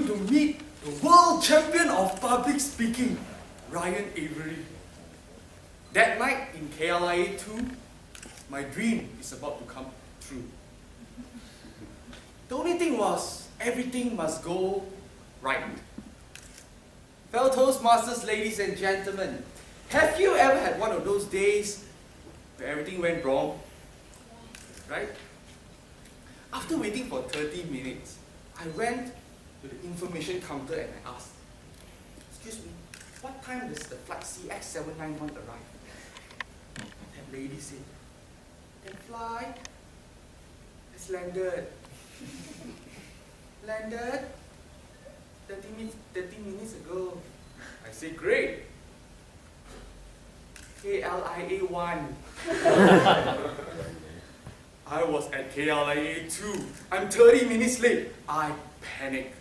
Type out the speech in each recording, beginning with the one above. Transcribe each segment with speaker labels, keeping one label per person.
Speaker 1: to meet the world champion of public speaking, Ryan Avery. That night in KLIA 2, my dream is about to come true. The only thing was, everything must go right. Fellow Toastmasters, ladies and gentlemen, have you ever had one of those days where everything went wrong? Right? After waiting for 30 minutes, I went to the information counter and I asked, "Excuse me, what time does the flight CX791 arrive?" That lady said, "That flight has landed. Landed 30 minutes ago." I said, "Great. KLIA 1. I was at KLIA 2. I'm 30 minutes late. I panicked.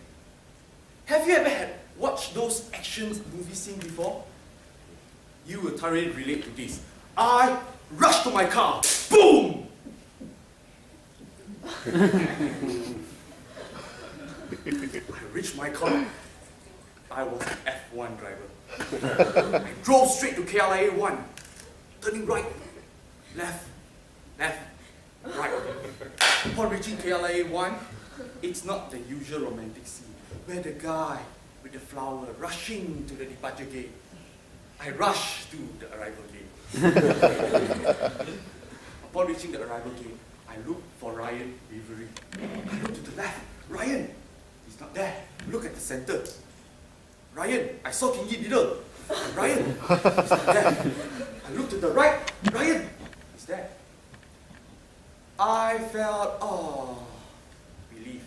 Speaker 1: Have you ever watched those action movie scenes before? You will thoroughly relate to this. I rushed to my car. Boom! I reached my car. I was an F1 driver. I drove straight to KLIA 1, turning right, left, right. Upon reaching KLIA 1, it's not the usual romantic scene where the guy with the flower rushing to the departure gate. I rushed to the arrival gate. Upon reaching the arrival gate, I looked for Ryan Avery. I looked to the left. Ryan! He's not there. Look at the center. Ryan! I saw Kingi Diddle. Ryan! He's not there. I looked to the right. Ryan! He's there. I felt, relief.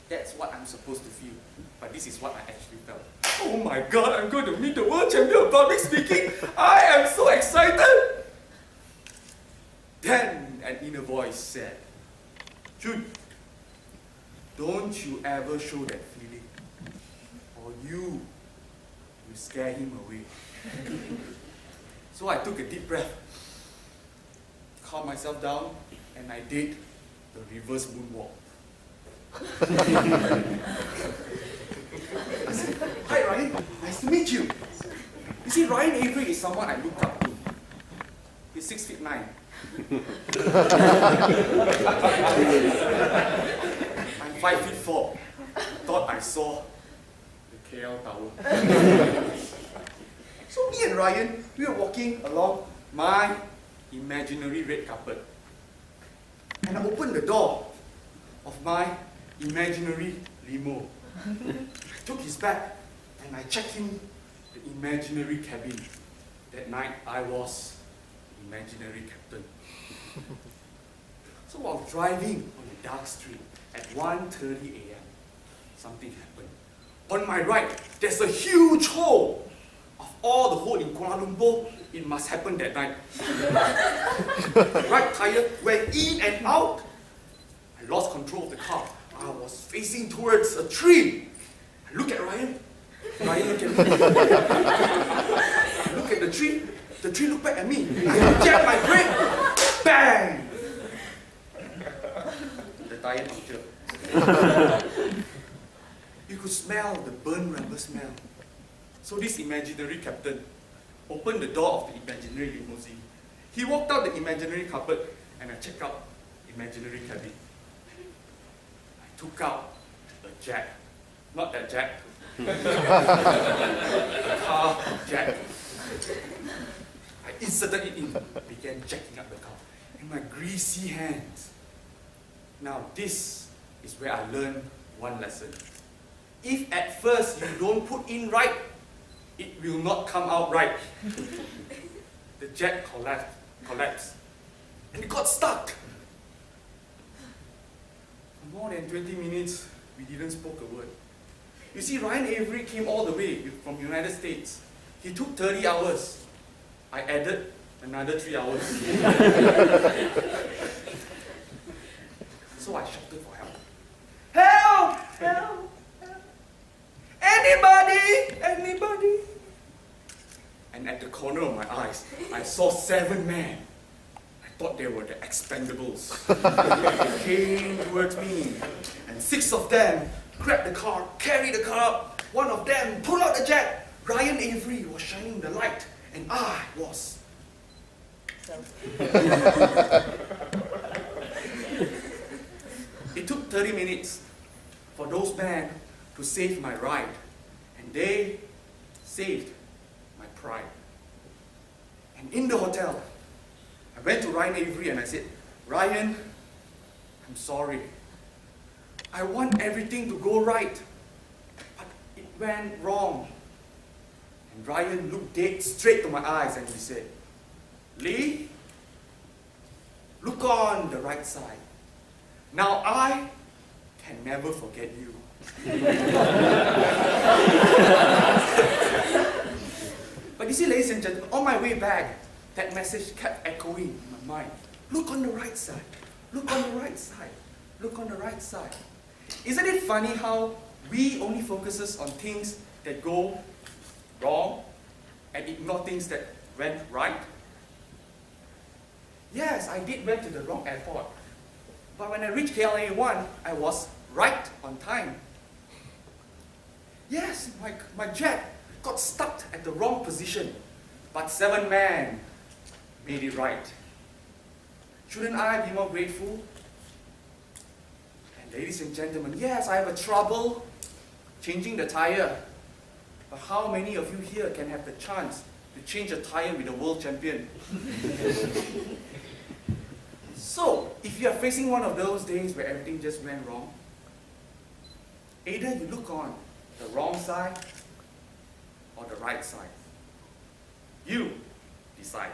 Speaker 1: That's what I'm supposed to feel. But this is what I actually felt. Oh my God, I'm going to meet the world champion of public speaking. I am so excited. Then an inner voice said, "Choon, don't you ever show that feeling, or you will scare him away." So I took a deep breath, calmed myself down, and I did the reverse moonwalk. I said, "Hi Ryan, nice to meet you." You see, Ryan Avery is someone I look up to. He's 6'9". I'm 5'4". Thought I saw the KL Tower. So me and Ryan, we were walking along my imaginary red carpet. And I opened the door of my imaginary limo. I took his bag and I checked in the imaginary cabin. That night I was imaginary captain. So while driving on a dark street at 1:30 a.m., something happened. On my right, there's a huge hole. Of all the holes in Kuala Lumpur, it must happen that night. Right tire went in and out. I lost control of the car. I was facing towards a tree. I look at Ryan. Ryan look at me. I look at the tree. The tree looked back at me. I jammed my brake. Bang! The tire punctured. You could smell the burnt rubber smell. So this imaginary captain opened the door of the imaginary limousine. He walked out the imaginary carpet and I checked out the imaginary cabin. I took out a jack. Not that jack. The car jack. I inserted it in, began jacking up the car. In my greasy hands. Now this is where I learned one lesson. If at first you don't put in right, it will not come out right. The jack collapsed, and it got stuck. For more than 20 minutes, we didn't spoke a word. You see, Ryan Avery came all the way from the United States. He took 30 hours. I added another 3 hours. So I shouted for help. Help! Help! Help! Anybody! Anybody! And at the corner of my eyes, I saw 7 men. I thought they were the Expendables. They came towards me, and 6 of them grab the car, carry the car up. One of them pull out the jack. Ryan Avery was shining the light, and I was. It took 30 minutes for those men to save my ride, and they saved my pride. And in the hotel, I went to Ryan Avery and I said, Ryan, I'm sorry. I want everything to go right, but it went wrong. And Ryan looked dead straight to my eyes and he said, Lee, look on the right side. Now I can never forget you. But you see, ladies and gentlemen, on my way back, that message kept echoing in my mind. Look on the right side. Look on the right side. Look on the right side. Isn't it funny how we only focuses on things that go wrong and ignore things that went right? Yes, I did went to the wrong airport. But when I reached KLA1, I was right on time. Yes, my jet got stuck at the wrong position, but 7 men made it right. Shouldn't I be more grateful? And ladies and gentlemen, yes, I have a trouble changing the tire. But how many of you here can have the chance to change a tire with a world champion? So, if you are facing one of those days where everything just went wrong, either you look on the wrong side or the right side. You decide.